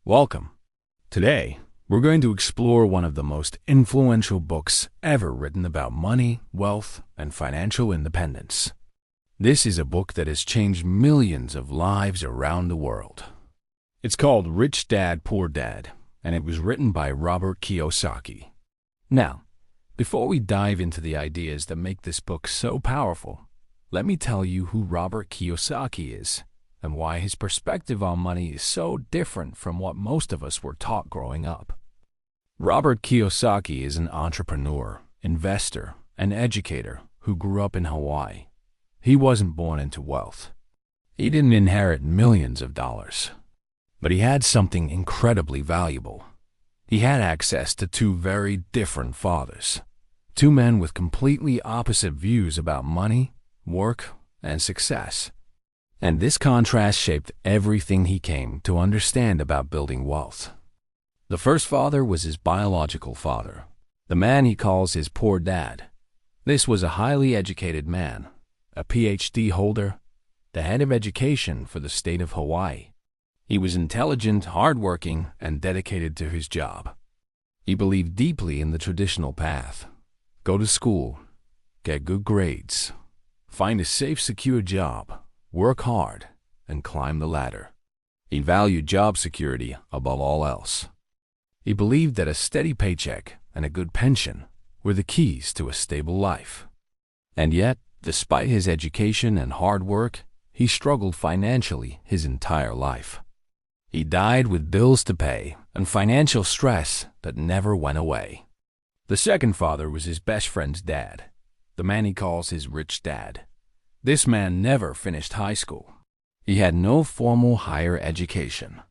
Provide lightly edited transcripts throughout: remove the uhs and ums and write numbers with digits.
Welcome. Today, we're going to explore one of the most influential books ever written about money, wealth, and financial independence. This is a book that has changed millions of lives around the world. It's called Rich Dad, Poor Dad, and it was written by Robert Kiyosaki. Now, before we dive into the ideas that make this book so powerful, let me tell you who Robert Kiyosaki is and why his perspective on money is so different from what most of us were taught growing up. Robert Kiyosaki is an entrepreneur, investor, and educator who grew up in Hawaii. He wasn't born into wealth. He didn't inherit millions of dollars. But he had something incredibly valuable. He had access to two very different fathers, two men with completely opposite views about money, work, and success. And this contrast shaped everything he came to understand about building wealth. The first father was his biological father, the man he calls his poor dad. This was a highly educated man, a PhD holder, the head of education for the state of Hawaii. He was intelligent, hardworking, and dedicated to his job. He believed deeply in the traditional path. Go to school, get good grades, find a safe, secure job, work hard, and climb the ladder. He valued job security above all else. He believed that a steady paycheck and a good pension were the keys to a stable life. And yet, despite his education and hard work, he struggled financially his entire life. He died with bills to pay and financial stress that never went away. The second father was his best friend's dad, the man he calls his rich dad. This man never finished high school. He had no formal higher education.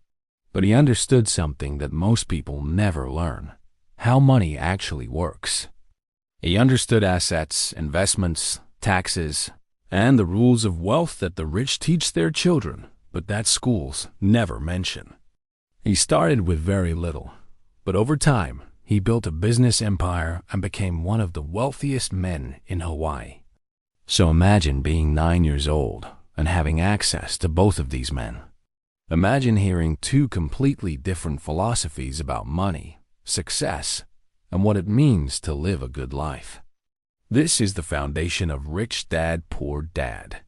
But he understood something that most people never learn: how money actually works. He understood assets, investments, taxes, and the rules of wealth that the rich teach their children, but that schools never mention. He started with very little, but over time, he built a business empire and became one of the wealthiest men in Hawaii. So imagine being 9 years old and having access to both of these men. Imagine hearing two completely different philosophies about money, success, and what it means to live a good life. This is the foundation of Rich Dad, Poor Dad.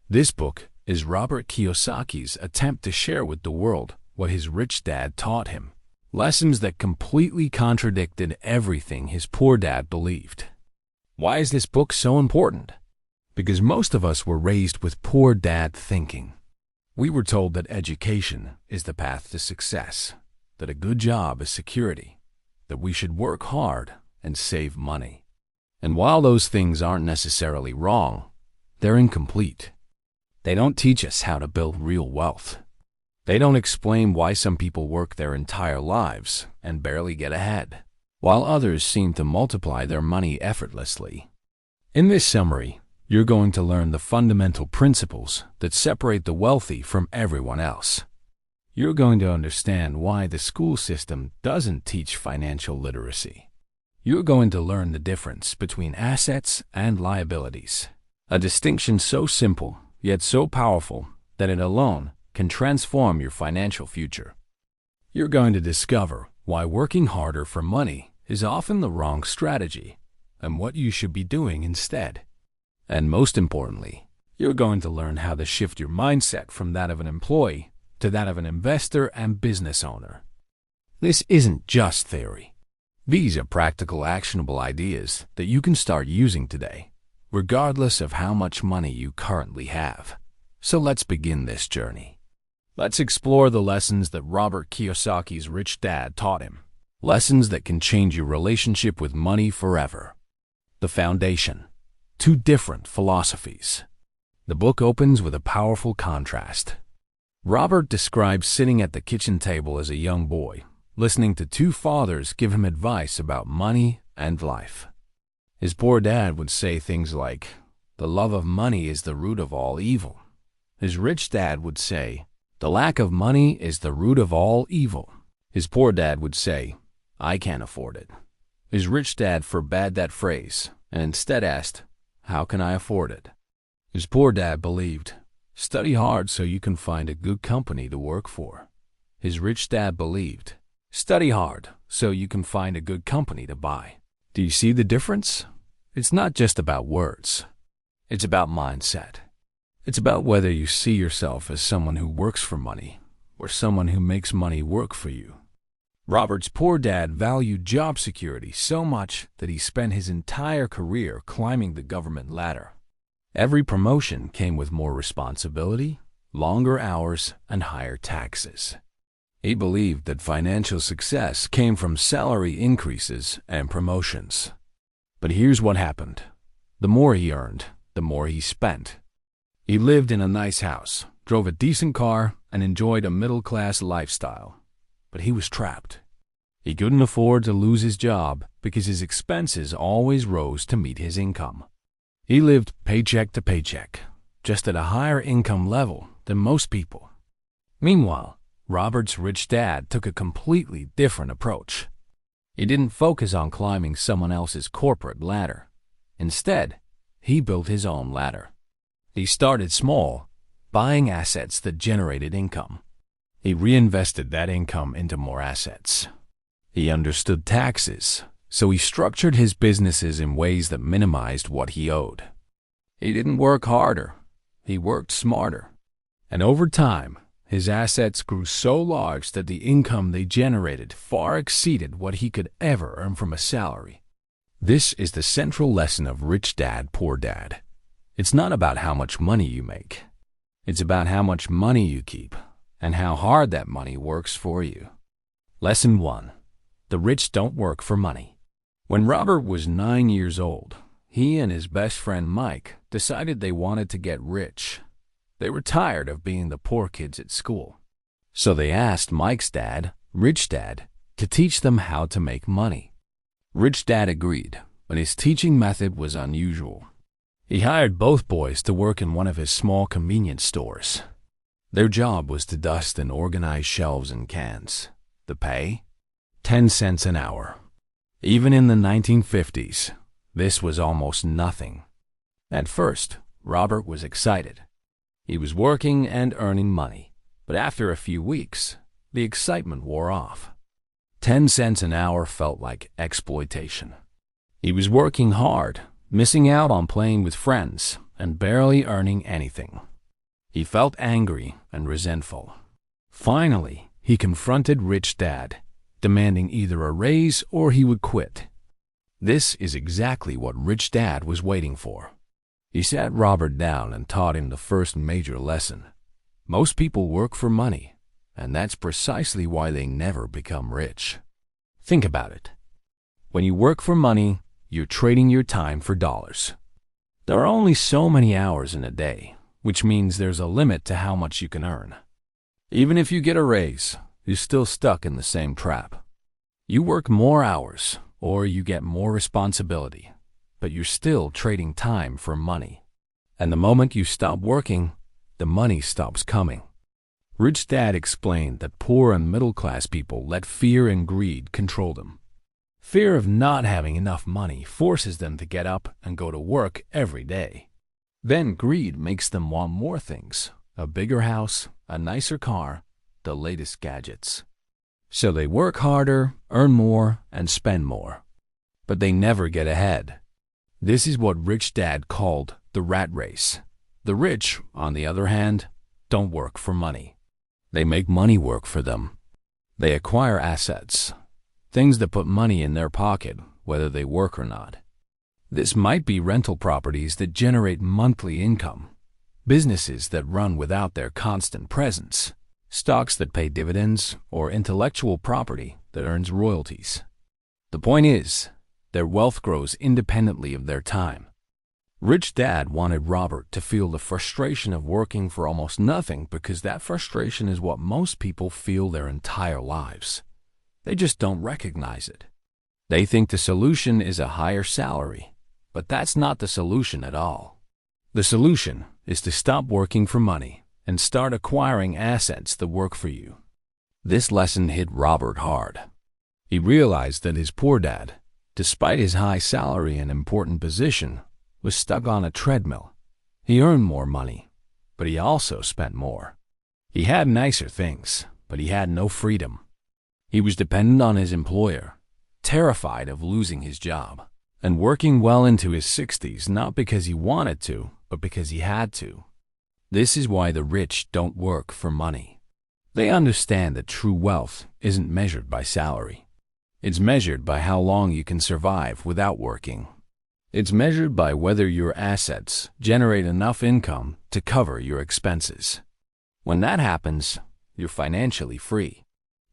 This book is Robert Kiyosaki's attempt to share with the world what his rich dad taught him, lessons that completely contradicted everything his poor dad believed. Why is this book so important? Because most of us were raised with poor dad thinking. We were told that education is the path to success, that a good job is security, that we should work hard and save money. And while those things aren't necessarily wrong, they're incomplete. They don't teach us how to build real wealth. They don't explain why some people work their entire lives and barely get ahead, while others seem to multiply their money effortlessly. In this summary, you're going to learn the fundamental principles that separate the wealthy from everyone else. You're going to understand why the school system doesn't teach financial literacy. You're going to learn the difference between assets and liabilities, a distinction so simple yet so powerful that it alone can transform your financial future. You're going to discover why working harder for money is often the wrong strategy and what you should be doing instead. And most importantly, you're going to learn how to shift your mindset from that of an employee to that of an investor and business owner. This isn't just theory. These are practical, actionable ideas that you can start using today, regardless of how much money you currently have. So let's begin this journey. Let's explore the lessons that Robert Kiyosaki's rich dad taught him. Lessons that can change your relationship with money forever. The foundation. Two different philosophies. The book opens with a powerful contrast. Robert describes sitting at the kitchen table as a young boy, listening to two fathers give him advice about money and life. His poor dad would say things like, "The love of money is the root of all evil." His rich dad would say, "The lack of money is the root of all evil." His poor dad would say, "I can't afford it." His rich dad forbade that phrase and instead asked, "How can I afford it?" His poor dad believed, "Study hard so you can find a good company to work for." His rich dad believed, study hard so you can find a good company to buy. Do you see the difference? It's not just about words. It's about mindset. It's about whether you see yourself as someone who works for money or someone who makes money work for you. Robert's poor dad valued job security so much that he spent his entire career climbing the government ladder. Every promotion came with more responsibility, longer hours, and higher taxes. He believed that financial success came from salary increases and promotions. But here's what happened. The more he earned, the more he spent. He lived in a nice house, drove a decent car, and enjoyed a middle-class lifestyle. But he was trapped. He couldn't afford to lose his job because his expenses always rose to meet his income. He lived paycheck to paycheck, just at a higher income level than most people. Meanwhile, Robert's rich dad took a completely different approach. He didn't focus on climbing someone else's corporate ladder. Instead, he built his own ladder. He started small, buying assets that generated income. He reinvested that income into more assets. He understood taxes, so he structured his businesses in ways that minimized what he owed. He didn't work harder, he worked smarter. And over time, his assets grew so large that the income they generated far exceeded what he could ever earn from a salary. This is the central lesson of Rich Dad, Poor Dad. It's not about how much money you make. It's about how much money you keep and how hard that money works for you. Lesson 1. The rich don't work for money. When Robert was 9 years old, he and his best friend Mike decided they wanted to get rich. They were tired of being the poor kids at school. So they asked Mike's dad, Rich Dad, to teach them how to make money. Rich Dad agreed, but his teaching method was unusual. He hired both boys to work in one of his small convenience stores. Their job was to dust and organize shelves and cans. The pay? 10 cents an hour. Even in the 1950s, this was almost nothing. At first, Robert was excited. He was working and earning money, but after a few weeks, the excitement wore off. 10 cents an hour felt like exploitation. He was working hard, missing out on playing with friends, and barely earning anything. He felt angry and resentful. Finally, he confronted Rich Dad, demanding either a raise or he would quit. This is exactly what Rich Dad was waiting for. He sat Robert down and taught him the first major lesson. Most people work for money, and that's precisely why they never become rich. Think about it. When you work for money, you're trading your time for dollars. There are only so many hours in a day, which means there's a limit to how much you can earn. Even if you get a raise, you're still stuck in the same trap. You work more hours, or you get more responsibility, but you're still trading time for money. And the moment you stop working, the money stops coming. Rich Dad explained that poor and middle-class people let fear and greed control them. Fear of not having enough money forces them to get up and go to work every day. Then greed makes them want more things, a bigger house, a nicer car, the latest gadgets. So they work harder, earn more, and spend more. But they never get ahead. This is what Rich Dad called the rat race. The rich, on the other hand, don't work for money. They make money work for them. They acquire assets, things that put money in their pocket, whether they work or not. This might be rental properties that generate monthly income, businesses that run without their constant presence, stocks that pay dividends, or intellectual property that earns royalties. The point is, their wealth grows independently of their time. Rich Dad wanted Robert to feel the frustration of working for almost nothing because that frustration is what most people feel their entire lives. They just don't recognize it. They think the solution is a higher salary, but that's not the solution at all. The solution is to stop working for money and start acquiring assets that work for you. This lesson hit Robert hard. He realized that his poor dad, despite his high salary and important position, was stuck on a treadmill. He earned more money, but he also spent more. He had nicer things, but he had no freedom. He was dependent on his employer, terrified of losing his job, and working well into his 60s not because he wanted to, but because he had to. This is why the rich don't work for money. They understand that true wealth isn't measured by salary. It's measured by how long you can survive without working. It's measured by whether your assets generate enough income to cover your expenses. When that happens, you're financially free.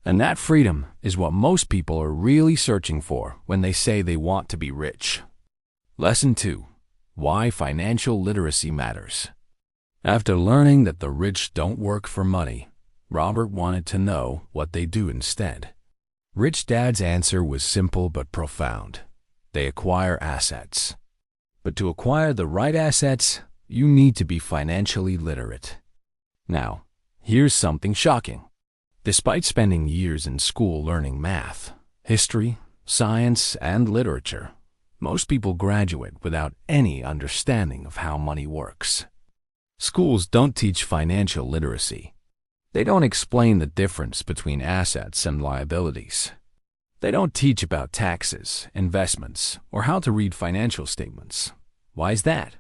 And that freedom is what most people are really searching for when they say they want to be rich. Lesson 2. Why financial literacy matters. After learning that the rich don't work for money, Robert wanted to know what they do instead. Rich Dad's answer was simple but profound. They acquire assets. But to acquire the right assets, you need to be financially literate. Now, here's something shocking. Despite spending years in school learning math, history, science, and literature, most people graduate without any understanding of how money works. Schools don't teach financial literacy. They don't explain the difference between assets and liabilities. They don't teach about taxes, investments, or how to read financial statements. Why is that?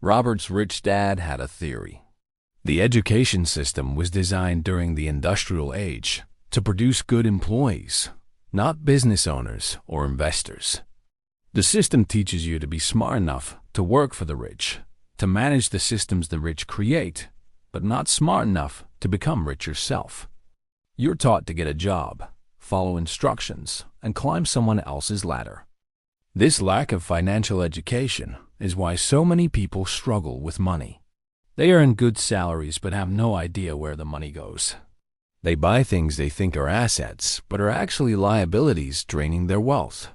Robert's rich dad had a theory. The education system was designed during the industrial age to produce good employees, not business owners or investors. The system teaches you to be smart enough to work for the rich, to manage the systems the rich create, but not smart enough to become rich yourself. You're taught to get a job, follow instructions, and climb someone else's ladder. This lack of financial education is why so many people struggle with money. They earn good salaries but have no idea where the money goes. They buy things they think are assets but are actually liabilities draining their wealth.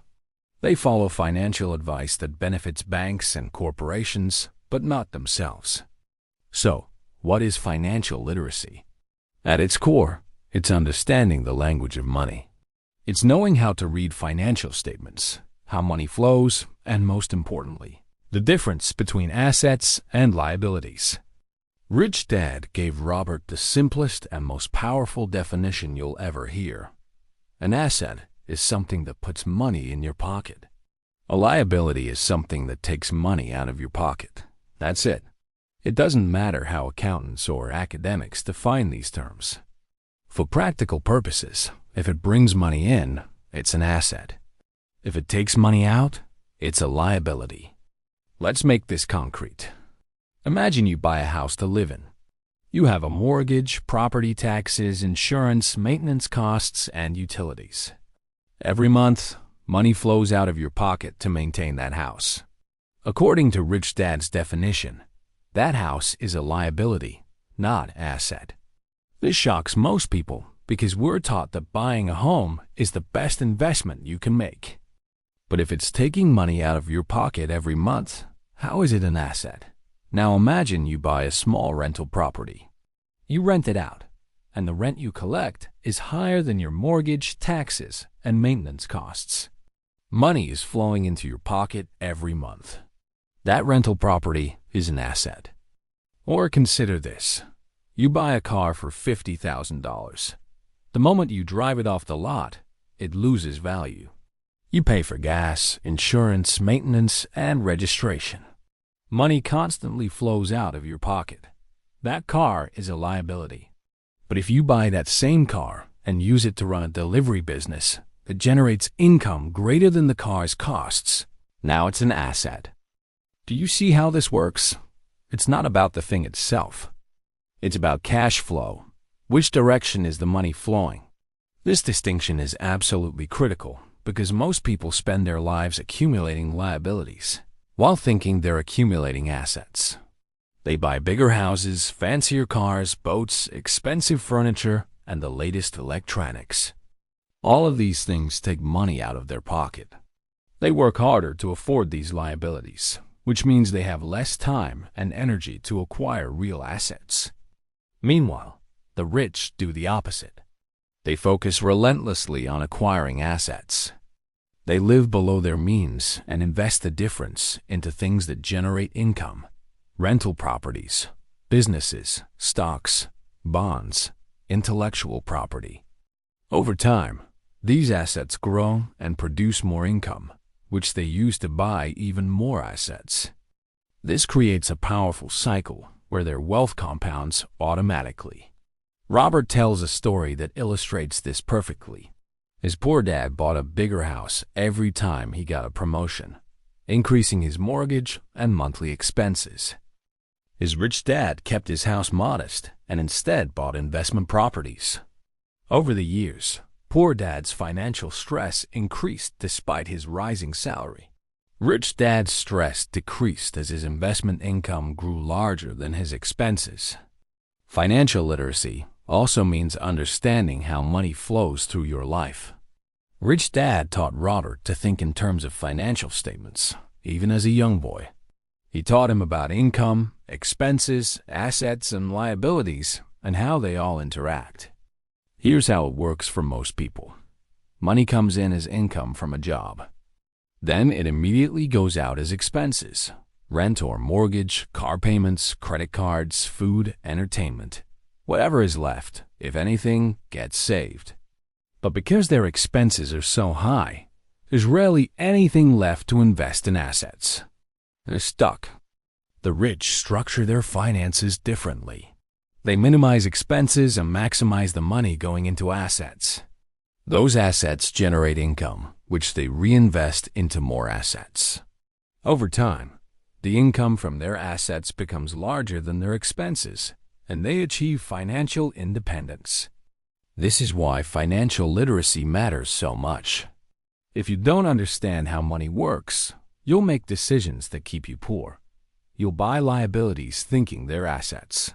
They follow financial advice that benefits banks and corporations but not themselves. So, what is financial literacy? At its core, it's understanding the language of money. It's knowing how to read financial statements, how money flows, and most importantly, the difference between assets and liabilities. Rich Dad gave Robert the simplest and most powerful definition you'll ever hear. An asset is something that puts money in your pocket. A liability is something that takes money out of your pocket. That's it. It doesn't matter how accountants or academics define these terms. For practical purposes, if it brings money in, it's an asset. If it takes money out, it's a liability. Let's make this concrete. Imagine you buy a house to live in. You have a mortgage, property taxes, insurance, maintenance costs, and utilities. Every month, money flows out of your pocket to maintain that house. According to Rich Dad's definition, that house is a liability, not asset. This shocks most people because we're taught that buying a home is the best investment you can make. But if it's taking money out of your pocket every month, how is it an asset? Now imagine you buy a small rental property. You rent it out, and the rent you collect is higher than your mortgage, taxes, and maintenance costs. Money is flowing into your pocket every month. That rental property is an asset. Or consider this. You buy a car for $50,000. The moment you drive it off the lot, it loses value. You pay for gas, insurance, maintenance, and registration. Money constantly flows out of your pocket. That car is a liability. But if you buy that same car and use it to run a delivery business that generates income greater than the car's costs, now it's an asset. Do you see how this works? It's not about the thing itself. It's about cash flow. Which direction is the money flowing? This distinction is absolutely critical because most people spend their lives accumulating liabilities while thinking they're accumulating assets. They buy bigger houses, fancier cars, boats, expensive furniture, and the latest electronics. All of these things take money out of their pocket. They work harder to afford these liabilities, which means they have less time and energy to acquire real assets. Meanwhile, the rich do the opposite. They focus relentlessly on acquiring assets. They live below their means and invest the difference into things that generate income: rental properties, businesses, stocks, bonds, intellectual property. Over time, these assets grow and produce more income, which they use to buy even more assets. This creates a powerful cycle where their wealth compounds automatically. Robert tells a story that illustrates this perfectly. His poor dad bought a bigger house every time he got a promotion, increasing his mortgage and monthly expenses. His rich dad kept his house modest and instead bought investment properties. Over the years, poor dad's financial stress increased despite his rising salary. Rich dad's stress decreased as his investment income grew larger than his expenses. Financial literacy also means understanding how money flows through your life. Rich dad taught Robert to think in terms of financial statements, even as a young boy. He taught him about income, expenses, assets, and liabilities, and how they all interact. Here's how it works for most people. Money comes in as income from a job. Then it immediately goes out as expenses: rent or mortgage, car payments, credit cards, food, entertainment. Whatever is left, if anything, gets saved. But because their expenses are so high, there's rarely anything left to invest in assets. They're stuck. The rich structure their finances differently. They minimize expenses and maximize the money going into assets. Those assets generate income, which they reinvest into more assets. Over time, the income from their assets becomes larger than their expenses, and they achieve financial independence. This is why financial literacy matters so much. If you don't understand how money works, you'll make decisions that keep you poor. You'll buy liabilities thinking they're assets.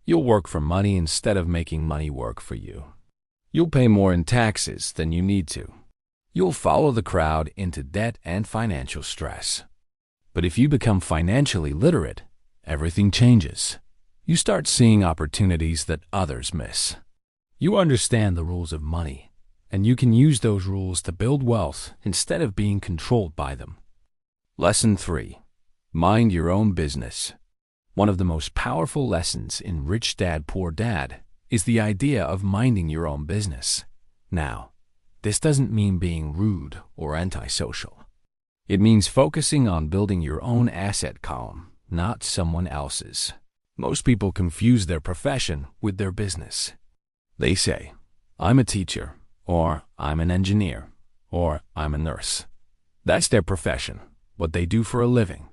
You'll work for money instead of making money work for you. You'll pay more in taxes than you need to. You'll follow the crowd into debt and financial stress. But if you become financially literate, everything changes. You start seeing opportunities that others miss. You understand the rules of money, and you can use those rules to build wealth instead of being controlled by them. Lesson 3. Mind your own business. One of the most powerful lessons in Rich Dad, Poor Dad is the idea of minding your own business. Now, this doesn't mean being rude or antisocial. It means focusing on building your own asset column, not someone else's. Most people confuse their profession with their business. They say, "I'm a teacher," or "I'm an engineer," or "I'm a nurse." That's their profession, what they do for a living.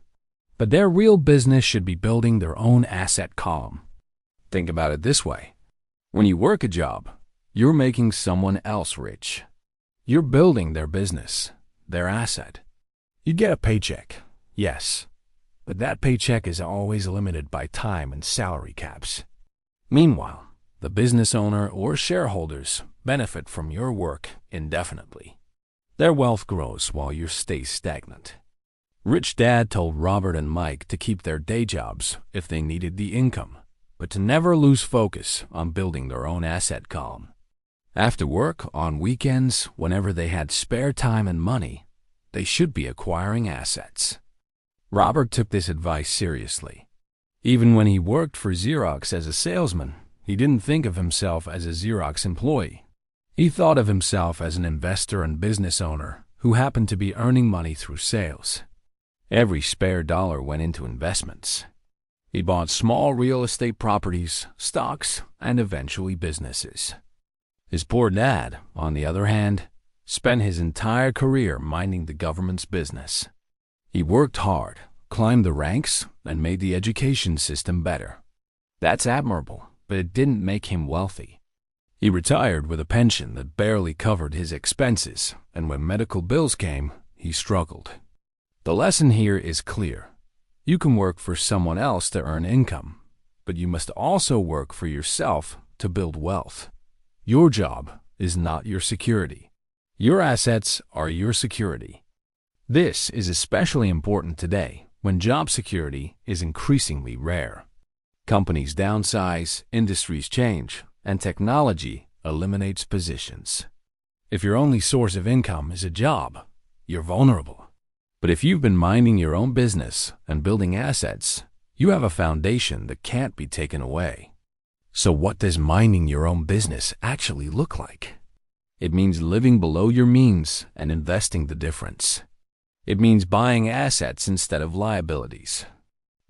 But their real business should be building their own asset column. Think about it this way. When you work a job, you're making someone else rich. You're building their business, their asset. You get a paycheck, yes, but that paycheck is always limited by time and salary caps. Meanwhile, the business owner or shareholders benefit from your work indefinitely. Their wealth grows while you stay stagnant. Rich Dad told Robert and Mike to keep their day jobs if they needed the income, but to never lose focus on building their own asset column. After work, on weekends, whenever they had spare time and money, they should be acquiring assets. Robert took this advice seriously. Even when he worked for Xerox as a salesman, he didn't think of himself as a Xerox employee. He thought of himself as an investor and business owner who happened to be earning money through sales. Every spare dollar went into investments. He bought small real estate properties, stocks, and eventually businesses. His poor dad, on the other hand, spent his entire career minding the government's business. He worked hard, climbed the ranks, and made the education system better. That's admirable, but it didn't make him wealthy. He retired with a pension that barely covered his expenses, and when medical bills came, he struggled. The lesson here is clear. You can work for someone else to earn income, but you must also work for yourself to build wealth. Your job is not your security. Your assets are your security. This is especially important today when job security is increasingly rare. Companies downsize, industries change, and technology eliminates positions. If your only source of income is a job, you're vulnerable. But if you've been minding your own business and building assets, you have a foundation that can't be taken away. So what does minding your own business actually look like? It means living below your means and investing the difference. It means buying assets instead of liabilities.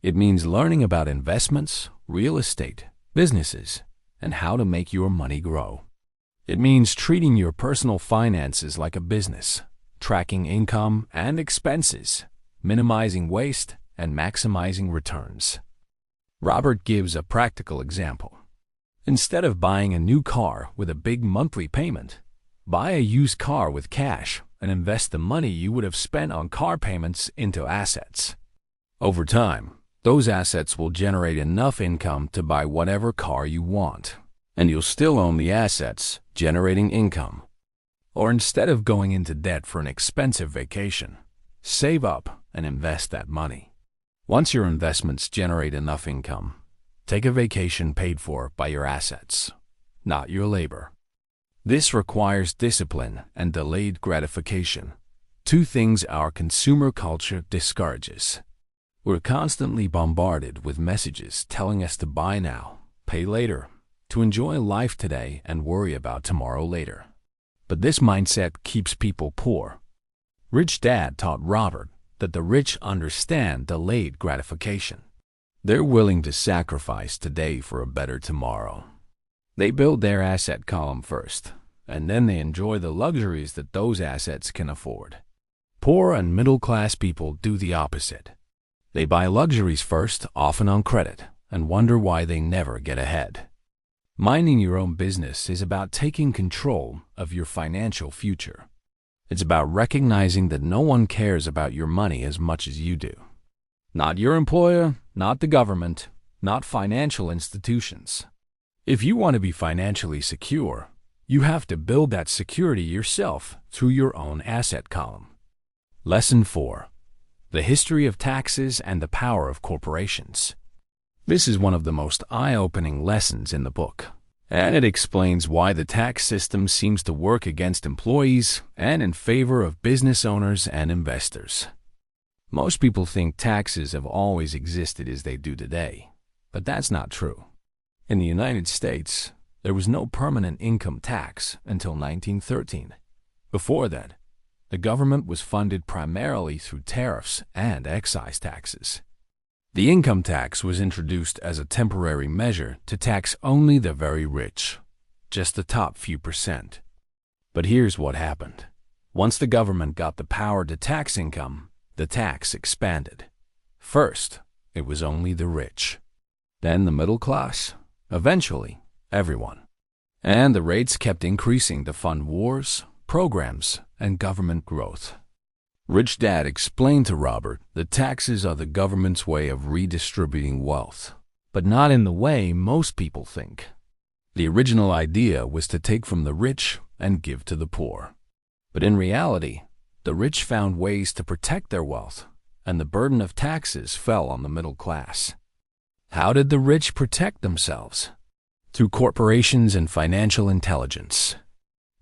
It means learning about investments, real estate, businesses, and how to make your money grow. It means treating your personal finances like a business, tracking income and expenses, minimizing waste, and maximizing returns. Robert gives a practical example. Instead of buying a new car with a big monthly payment, buy a used car with cash and invest the money you would have spent on car payments into assets. Over time, those assets will generate enough income to buy whatever car you want, and you'll still own the assets, generating income. Or instead of going into debt for an expensive vacation, save up and invest that money. Once your investments generate enough income, take a vacation paid for by your assets, not your labor. This requires discipline and delayed gratification, two things our consumer culture discourages. We're constantly bombarded with messages telling us to buy now, pay later, to enjoy life today and worry about tomorrow later. But this mindset keeps people poor. Rich Dad taught Robert that the rich understand delayed gratification. They're willing to sacrifice today for a better tomorrow. They build their asset column first, and then they enjoy the luxuries that those assets can afford. Poor and middle-class people do the opposite. They buy luxuries first, often on credit, and wonder why they never get ahead. Minding your own business is about taking control of your financial future. It's about recognizing that no one cares about your money as much as you do. Not your employer, not the government, not financial institutions. If you want to be financially secure, you have to build that security yourself through your own asset column. Lesson 4. The history of taxes and the power of corporations. This is one of the most eye-opening lessons in the book, and it explains why the tax system seems to work against employees and in favor of business owners and investors. Most people think taxes have always existed as they do today, but that's not true. In the United States, there was no permanent income tax until 1913. Before that, the government was funded primarily through tariffs and excise taxes. The income tax was introduced as a temporary measure to tax only the very rich, just the top few percent. But here's what happened. Once the government got the power to tax income, the tax expanded. First, it was only the rich. Then the middle class. Eventually, everyone. And the rates kept increasing to fund wars, programs, and government growth. Rich Dad explained to Robert that taxes are the government's way of redistributing wealth, but not in the way most people think. The original idea was to take from the rich and give to the poor. But in reality, the rich found ways to protect their wealth, and the burden of taxes fell on the middle class. How did the rich protect themselves? Through corporations and financial intelligence.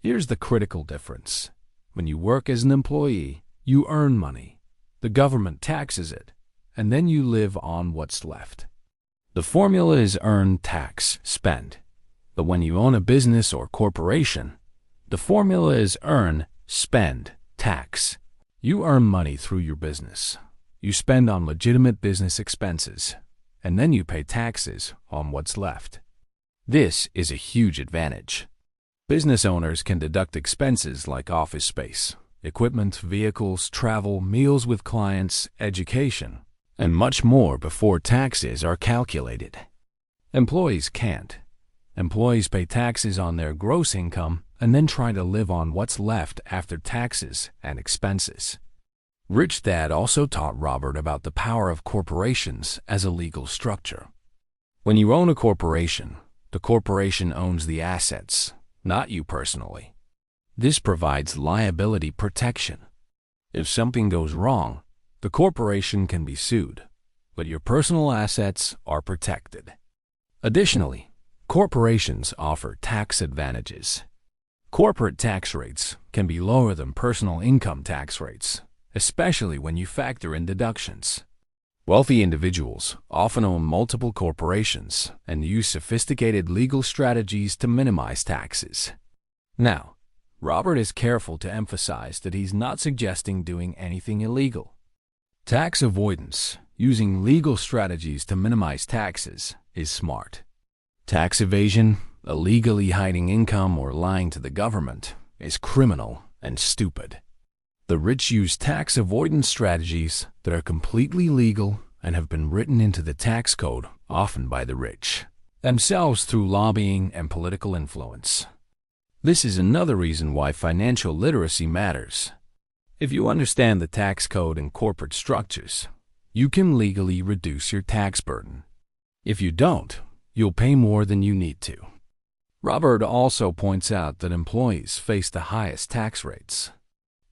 Here's the critical difference. When you work as an employee, you earn money. The government taxes it, and then you live on what's left. The formula is earn, tax, spend. But when you own a business or corporation, the formula is earn, spend, tax. You earn money through your business. You spend on legitimate business expenses, and then you pay taxes on what's left. This is a huge advantage. Business owners can deduct expenses like office space, equipment, vehicles, travel, meals with clients, education, and much more before taxes are calculated. Employees can't. Employees pay taxes on their gross income and then try to live on what's left after taxes and expenses. Rich Dad also taught Robert about the power of corporations as a legal structure. When you own a corporation, the corporation owns the assets, not you personally. This provides liability protection. If something goes wrong, the corporation can be sued, but your personal assets are protected. Additionally, corporations offer tax advantages. Corporate tax rates can be lower than personal income tax rates, especially when you factor in deductions. Wealthy individuals often own multiple corporations and use sophisticated legal strategies to minimize taxes. Now, Robert is careful to emphasize that he's not suggesting doing anything illegal. Tax avoidance, using legal strategies to minimize taxes, is smart. Tax evasion, illegally hiding income or lying to the government, is criminal and stupid. The rich use tax avoidance strategies that are completely legal and have been written into the tax code, often by the rich themselves through lobbying and political influence. This is another reason why financial literacy matters. If you understand the tax code and corporate structures, you can legally reduce your tax burden. If you don't, you'll pay more than you need to. Robert also points out that employees face the highest tax rates.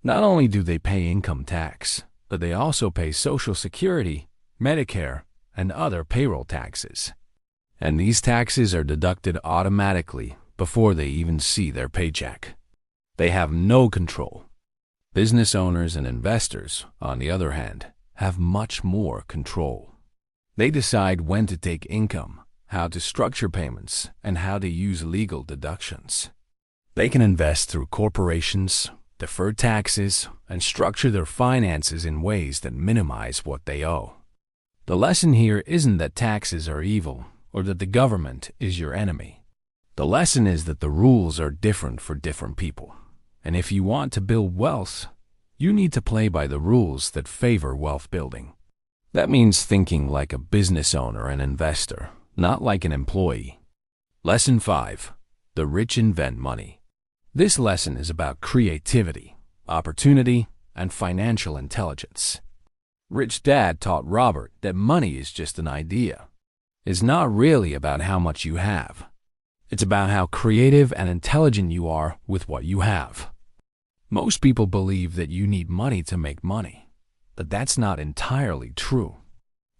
Not only do they pay income tax, but they also pay Social Security, Medicare, and other payroll taxes. And these taxes are deducted automatically before they even see their paycheck. They have no control. Business owners and investors, on the other hand, have much more control. They decide when to take income, how to structure payments, and how to use legal deductions. They can invest through corporations, defer taxes, and structure their finances in ways that minimize what they owe. The lesson here isn't that taxes are evil or that the government is your enemy. The lesson is that the rules are different for different people. And if you want to build wealth, you need to play by the rules that favor wealth building. That means thinking like a business owner and investor, not like an employee. Lesson 5. The rich invent money. This lesson is about creativity, opportunity, and financial intelligence. Rich Dad taught Robert that money is just an idea. It's not really about how much you have. It's about how creative and intelligent you are with what you have. Most people believe that you need money to make money, but that's not entirely true.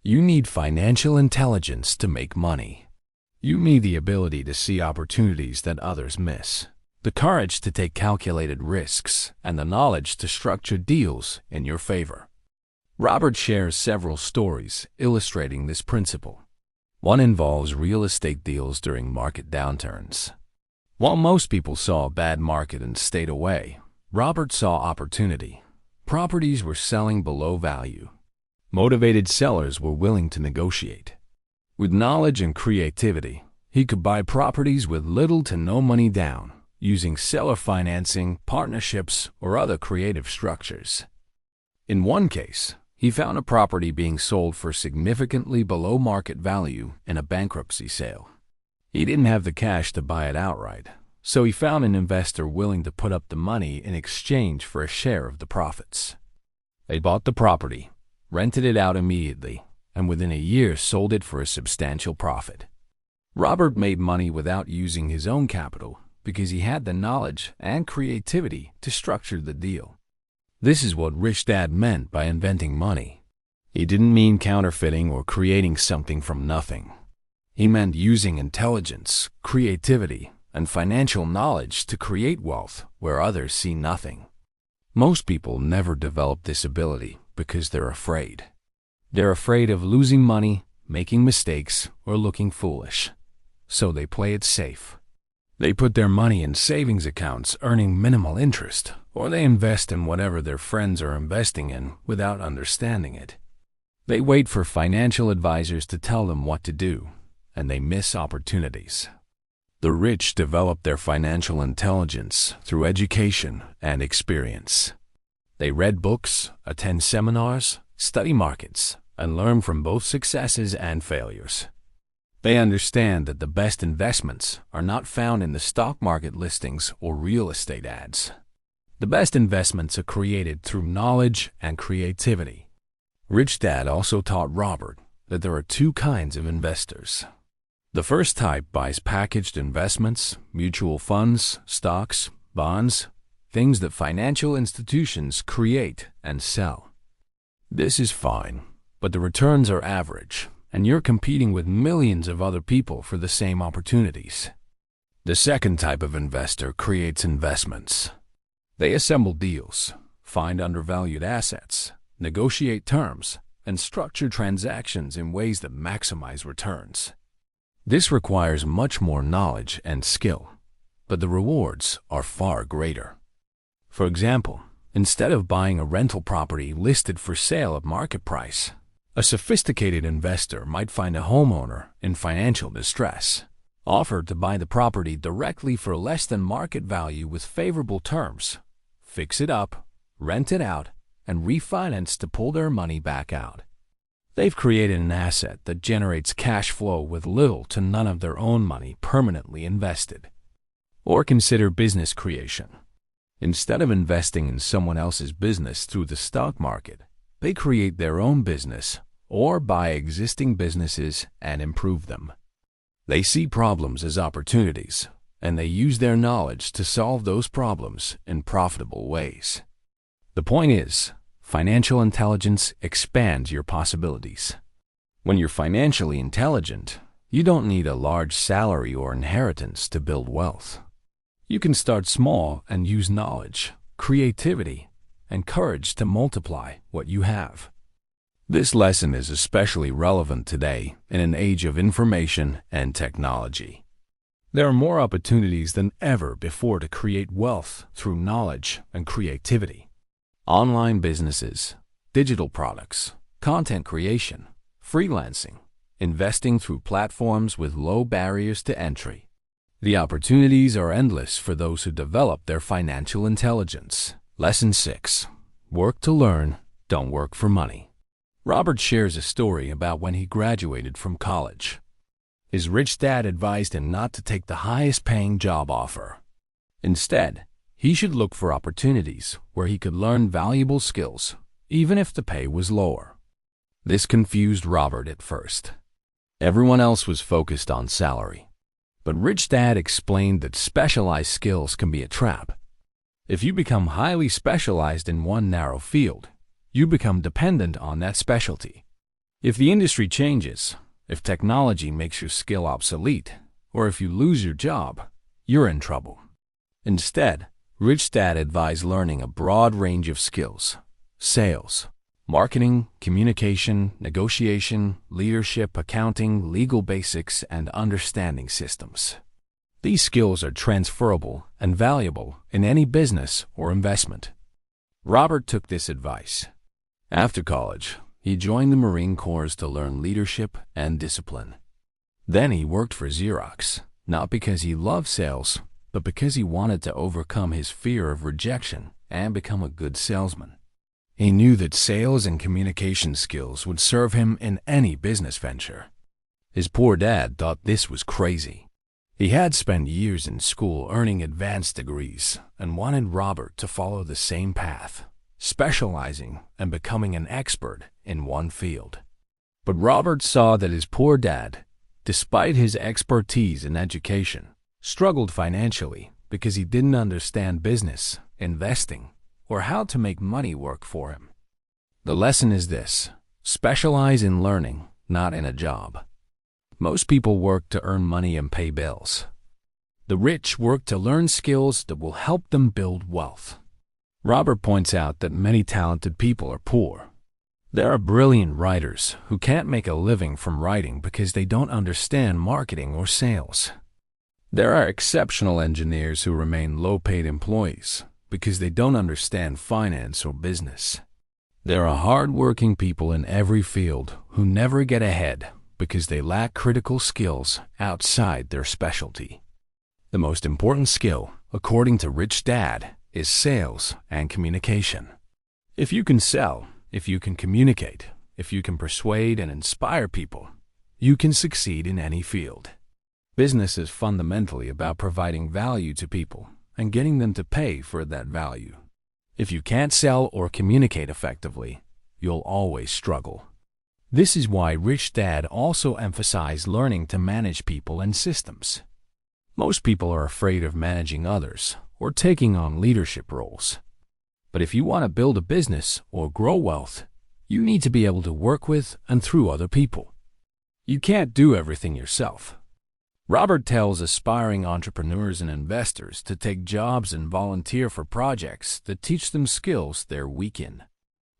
You need financial intelligence to make money. You need the ability to see opportunities that others miss, the courage to take calculated risks, and the knowledge to structure deals in your favor. Robert shares several stories illustrating this principle. One involves real estate deals during market downturns. While most people saw a bad market and stayed away, Robert saw opportunity. Properties were selling below value. Motivated sellers were willing to negotiate. With knowledge and creativity, he could buy properties with little to no money down, using seller financing, partnerships, or other creative structures. In one case, he found a property being sold for significantly below market value in a bankruptcy sale. He didn't have the cash to buy it outright, so he found an investor willing to put up the money in exchange for a share of the profits. They bought the property, rented it out immediately, and within a year sold it for a substantial profit. Robert made money without using his own capital because he had the knowledge and creativity to structure the deal. This is what Rich Dad meant by inventing money. He didn't mean counterfeiting or creating something from nothing. He meant using intelligence, creativity, and financial knowledge to create wealth where others see nothing. Most people never develop this ability because they're afraid. They're afraid of losing money, making mistakes, or looking foolish. So they play it safe. They put their money in savings accounts earning minimal interest, or they invest in whatever their friends are investing in without understanding it. They wait for financial advisors to tell them what to do, and they miss opportunities. The rich develop their financial intelligence through education and experience. They read books, attend seminars, study markets, and learn from both successes and failures. They understand that the best investments are not found in the stock market listings or real estate ads. The best investments are created through knowledge and creativity. Rich Dad also taught Robert that there are two kinds of investors. The first type buys packaged investments, mutual funds, stocks, bonds, things that financial institutions create and sell. This is fine, but the returns are average, and you're competing with millions of other people for the same opportunities. The second type of investor creates investments. They assemble deals, find undervalued assets, negotiate terms, and structure transactions in ways that maximize returns. This requires much more knowledge and skill, but the rewards are far greater. For example, instead of buying a rental property listed for sale at market price, a sophisticated investor might find a homeowner in financial distress, offer to buy the property directly for less than market value with favorable terms, fix it up, rent it out, and refinance to pull their money back out. They've created an asset that generates cash flow with little to none of their own money permanently invested. Or consider business creation. Instead of investing in someone else's business through the stock market, they create their own business or buy existing businesses and improve them. They see problems as opportunities, and they use their knowledge to solve those problems in profitable ways. The point is, financial intelligence expands your possibilities. When you're financially intelligent, you don't need a large salary or inheritance to build wealth. You can start small and use knowledge, creativity, and courage to multiply what you have. This lesson is especially relevant today in an age of information and technology. There are more opportunities than ever before to create wealth through knowledge and creativity. Online businesses, digital products, content creation, freelancing, investing through platforms with low barriers to entry. The opportunities are endless for those who develop their financial intelligence. Lesson 6. Work to learn, don't work for money. Robert shares a story about when he graduated from college. His rich dad advised him not to take the highest-paying job offer. Instead, he should look for opportunities where he could learn valuable skills, even if the pay was lower. This confused Robert at first. Everyone else was focused on salary. But Rich Dad explained that specialized skills can be a trap. If you become highly specialized in one narrow field, you become dependent on that specialty. If the industry changes, if technology makes your skill obsolete, or if you lose your job, you're in trouble. Instead, Rich Dad advised learning a broad range of skills: sales, marketing, communication, negotiation, leadership, accounting, legal basics, and understanding systems. These skills are transferable and valuable in any business or investment. Robert took this advice. After college, he joined the Marine Corps to learn leadership and discipline. Then he worked for Xerox, not because he loved sales, but because he wanted to overcome his fear of rejection and become a good salesman. He knew that sales and communication skills would serve him in any business venture. His poor dad thought this was crazy. He had spent years in school earning advanced degrees and wanted Robert to follow the same path, specializing and becoming an expert in one field. But Robert saw that his poor dad, despite his expertise in education, struggled financially because he didn't understand business, investing, or how to make money work for him. The lesson is this: specialize in learning, not in a job. Most people work to earn money and pay bills. The rich work to learn skills that will help them build wealth. Robert points out that many talented people are poor. There are brilliant writers who can't make a living from writing because they don't understand marketing or sales. There are exceptional engineers who remain low-paid employees because they don't understand finance or business. There are hard-working people in every field who never get ahead because they lack critical skills outside their specialty. The most important skill, according to Rich Dad, is sales and communication. If you can sell, if you can communicate, if you can persuade and inspire people, you can succeed in any field. Business is fundamentally about providing value to people and getting them to pay for that value. If you can't sell or communicate effectively, you'll always struggle. This is why Rich Dad also emphasized learning to manage people and systems. Most people are afraid of managing others or taking on leadership roles. But if you want to build a business or grow wealth, you need to be able to work with and through other people. You can't do everything yourself. Robert tells aspiring entrepreneurs and investors to take jobs and volunteer for projects that teach them skills they're weak in.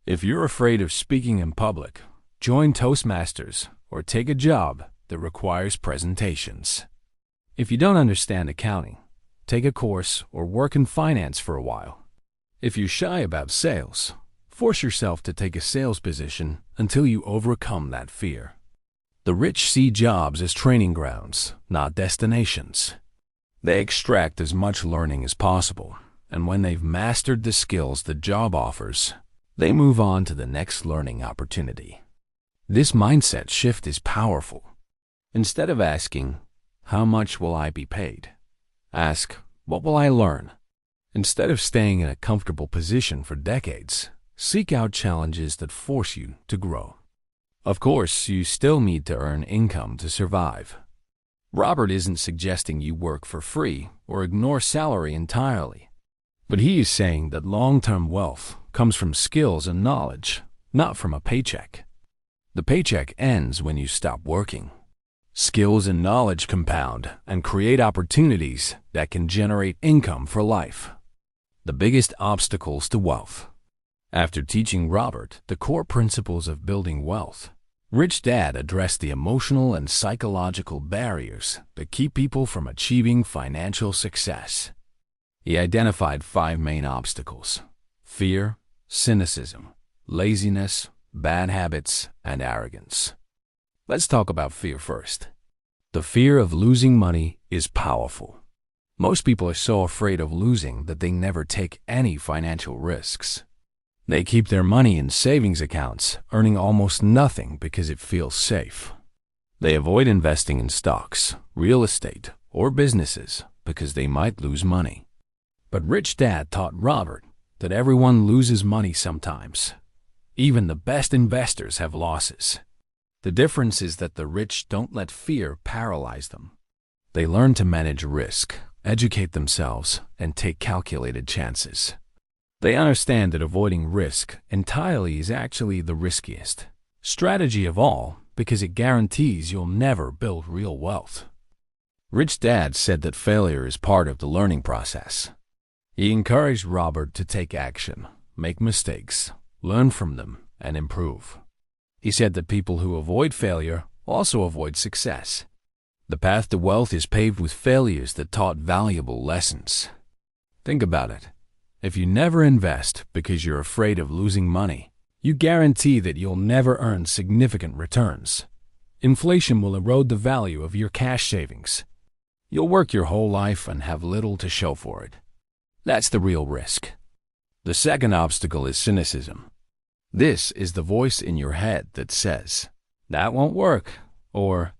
If you're afraid of speaking in public, join Toastmasters, or take a job that requires presentations. If you don't understand accounting, take a course or work in finance for a while. If you're shy about sales, force yourself to take a sales position until you overcome that fear. The rich see jobs as training grounds, not destinations. They extract as much learning as possible, and when they've mastered the skills the job offers, they move on to the next learning opportunity. This mindset shift is powerful. Instead of asking, "How much will I be paid?" ask, "What will I learn?" Instead of staying in a comfortable position for decades, seek out challenges that force you to grow. Of course, you still need to earn income to survive. Robert isn't suggesting you work for free or ignore salary entirely, but he is saying that long-term wealth comes from skills and knowledge, not from a paycheck. The paycheck ends when you stop working. Skills and knowledge compound and create opportunities that can generate income for life. The biggest obstacles to wealth. After teaching Robert the core principles of building wealth, Rich Dad addressed the emotional and psychological barriers that keep people from achieving financial success. He identified 5 main obstacles: fear, cynicism, laziness, bad habits, and arrogance. Let's talk about fear first. The fear of losing money is powerful. Most people are so afraid of losing that they never take any financial risks. They keep their money in savings accounts, earning almost nothing because it feels safe. They avoid investing in stocks, real estate, or businesses because they might lose money. But Rich Dad taught Robert that everyone loses money sometimes. Even the best investors have losses. The difference is that the rich don't let fear paralyze them. They learn to manage risk, educate themselves, and take calculated chances. They understand that avoiding risk entirely is actually the riskiest strategy of all because it guarantees you'll never build real wealth. Rich Dad said that failure is part of the learning process. He encouraged Robert to take action, make mistakes, learn from them, and improve. He said that people who avoid failure also avoid success. The path to wealth is paved with failures that taught valuable lessons. Think about it. If you never invest because you're afraid of losing money, you guarantee that you'll never earn significant returns. Inflation will erode the value of your cash savings. You'll work your whole life and have little to show for it. That's the real risk. The second obstacle is cynicism. This is the voice in your head that says, "That won't work," or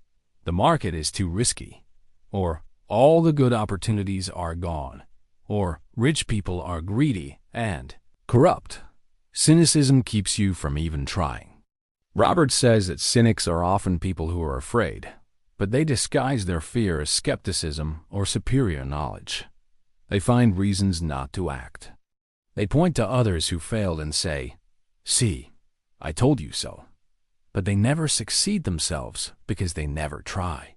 "The market is too risky," or "All the good opportunities are gone," or "Rich people are greedy and corrupt." Cynicism keeps you from even trying. Robert says that cynics are often people who are afraid, but they disguise their fear as skepticism or superior knowledge. They find reasons not to act. They point to others who failed and say, "See, I told you so." But they never succeed themselves because they never try.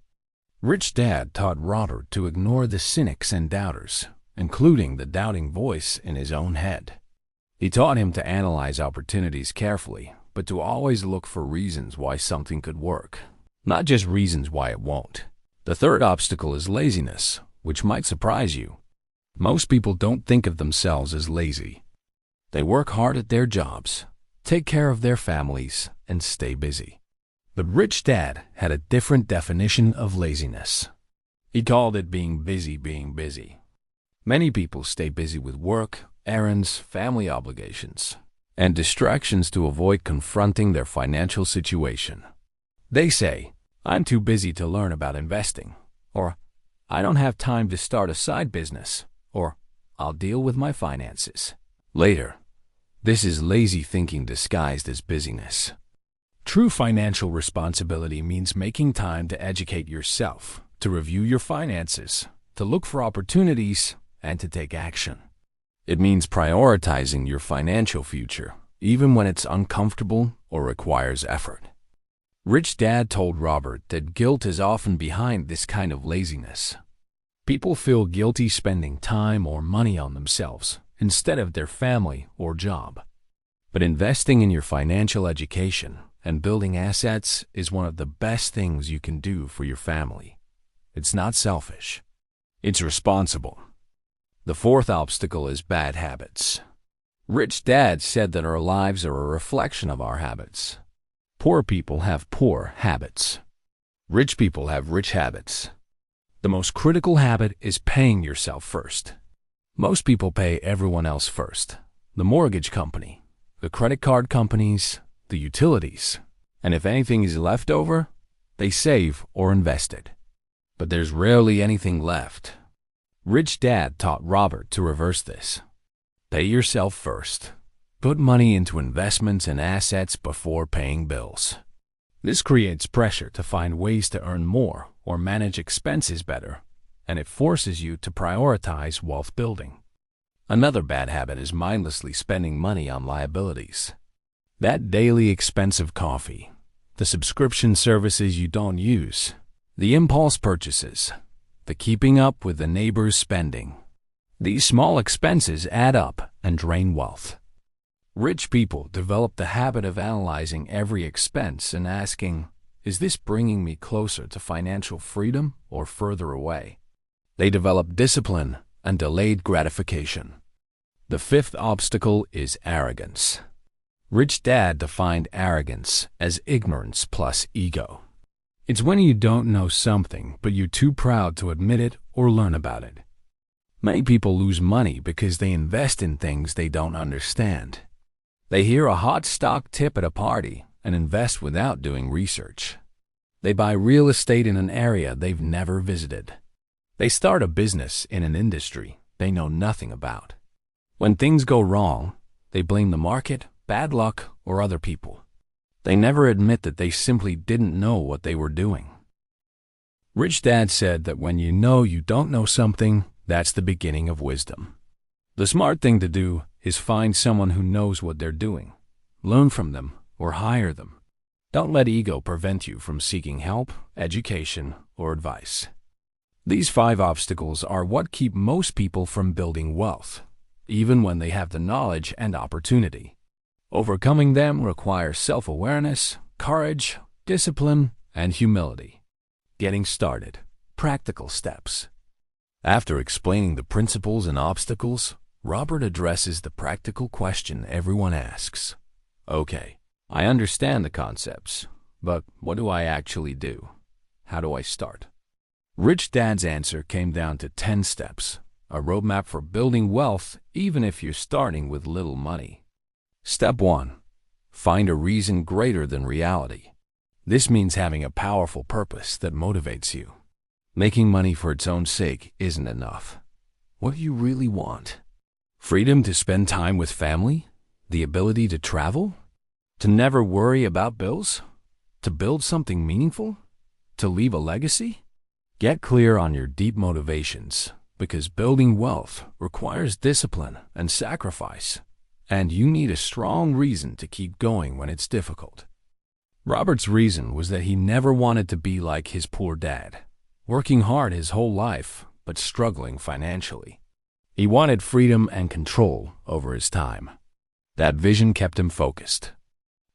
Rich Dad taught Robert to ignore the cynics and doubters, including the doubting voice in his own head. He taught him to analyze opportunities carefully, but to always look for reasons why something could work, not just reasons why it won't. The third obstacle is laziness, which might surprise you. Most people don't think of themselves as lazy. They work hard at their jobs, take care of their families, and stay busy. But Rich Dad had a different definition of laziness. He called it being busy. Many people stay busy with work, errands, family obligations, and distractions to avoid confronting their financial situation. They say, "I'm too busy to learn about investing," or "I don't have time to start a side business," or "I'll deal with my finances later." This is lazy thinking disguised as busyness. True financial responsibility means making time to educate yourself, to review your finances, to look for opportunities, and to take action. It means prioritizing your financial future, even when it's uncomfortable or requires effort. Rich Dad told Robert that guilt is often behind this kind of laziness. People feel guilty spending time or money on themselves instead of their family or job. But investing in your financial education and building assets is one of the best things you can do for your family. It's not selfish. It's responsible. The fourth obstacle is bad habits. Rich Dad said that our lives are a reflection of our habits. Poor people have poor habits. Rich people have rich habits. The most critical habit is paying yourself first. Most people pay everyone else first. The mortgage company, the credit card companies, the utilities, and if anything is left over, they save or invest it. But there's rarely anything left. Rich Dad taught Robert to reverse this. Pay yourself first. Put money into investments and assets before paying bills. This creates pressure to find ways to earn more or manage expenses better, and it forces you to prioritize wealth building. Another bad habit is mindlessly spending money on liabilities. That daily expensive coffee, the subscription services you don't use, the impulse purchases, the keeping up with the neighbor's spending. These small expenses add up and drain wealth. Rich people develop the habit of analyzing every expense and asking, is this bringing me closer to financial freedom or further away? They develop discipline and delayed gratification. The fifth obstacle is arrogance. Rich Dad defined arrogance as ignorance plus ego. It's when you don't know something, but you're too proud to admit it or learn about it. Many people lose money because they invest in things they don't understand. They hear a hot stock tip at a party and invest without doing research. They buy real estate in an area they've never visited. They start a business in an industry they know nothing about. When things go wrong, they blame the market, bad luck, or other people. They never admit that they simply didn't know what they were doing. Rich Dad said that when you know you don't know something, that's the beginning of wisdom. The smart thing to do is find someone who knows what they're doing. Learn from them or hire them. Don't let ego prevent you from seeking help, education, or advice. These 5 obstacles are what keep most people from building wealth, even when they have the knowledge and opportunity. Overcoming them requires self-awareness, courage, discipline, and humility. Getting started. Practical steps. After explaining the principles and obstacles, Robert addresses the practical question everyone asks. Okay, I understand the concepts, but what do I actually do? How do I start? Rich Dad's answer came down to 10 steps, a roadmap for building wealth even if you're starting with little money. Step 1. Find a reason greater than reality. This means having a powerful purpose that motivates you. Making money for its own sake isn't enough. What do you really want? Freedom to spend time with family? The ability to travel? To never worry about bills? To build something meaningful? To leave a legacy? Get clear on your deep motivations, because building wealth requires discipline and sacrifice, and you need a strong reason to keep going when it's difficult. Robert's reason was that he never wanted to be like his poor dad, working hard his whole life but struggling financially. He wanted freedom and control over his time. That vision kept him focused.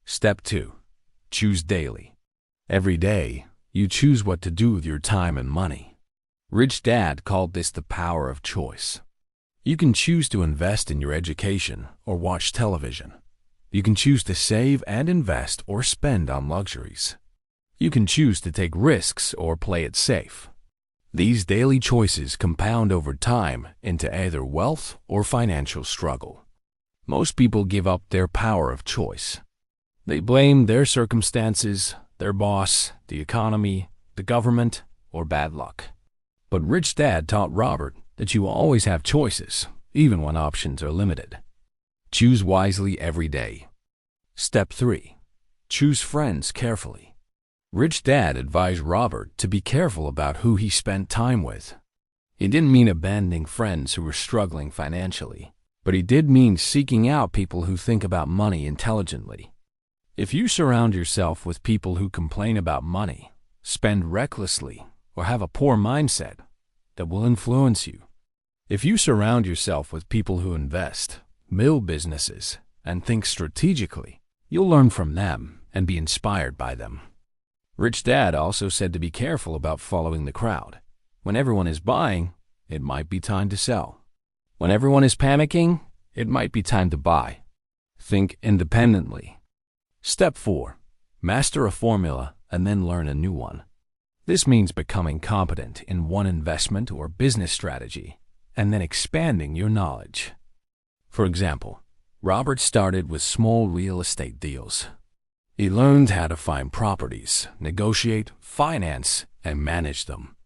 Step 2. Choose daily. Every day, you choose what to do with your time and money. Rich Dad called this the power of choice. You can choose to invest in your education or watch television. You can choose to save and invest or spend on luxuries. You can choose to take risks or play it safe. These daily choices compound over time into either wealth or financial struggle. Most people give up their power of choice. They blame their circumstances, their boss, the economy, the government, or bad luck. But Rich Dad taught Robert that you always have choices, even when options are limited. Choose wisely every day. Step 3. Choose friends carefully. Rich Dad advised Robert to be careful about who he spent time with. He didn't mean abandoning friends who were struggling financially, but he did mean seeking out people who think about money intelligently. If you surround yourself with people who complain about money, spend recklessly, or have a poor mindset, that will influence you. If you surround yourself with people who invest, build businesses, and think strategically, you'll learn from them and be inspired by them. Rich Dad also said to be careful about following the crowd. When everyone is buying, it might be time to sell. When everyone is panicking, it might be time to buy. Think independently. Step 4. Master a formula and then learn a new one. This means becoming competent in one investment or business strategy and then expanding your knowledge. For example, Robert started with small real estate deals. He learned how to find properties, negotiate, finance, and manage them.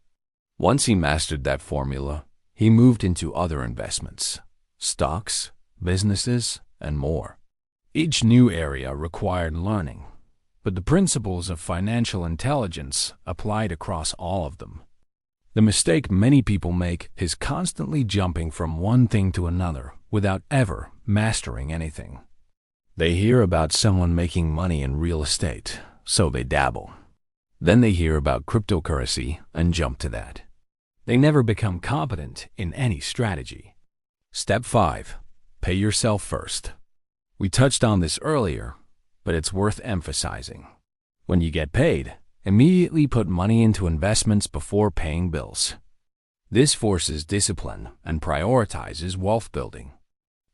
Once he mastered that formula, he moved into other investments, stocks, businesses, and more. Each new area required learning, but the principles of financial intelligence applied across all of them. The mistake many people make is constantly jumping from one thing to another without ever mastering anything. They hear about someone making money in real estate, so they dabble. Then they hear about cryptocurrency and jump to that. They never become competent in any strategy. Step 5. Pay yourself first. We touched on this earlier, but it's worth emphasizing. When you get paid, immediately put money into investments before paying bills. This forces discipline and prioritizes wealth building.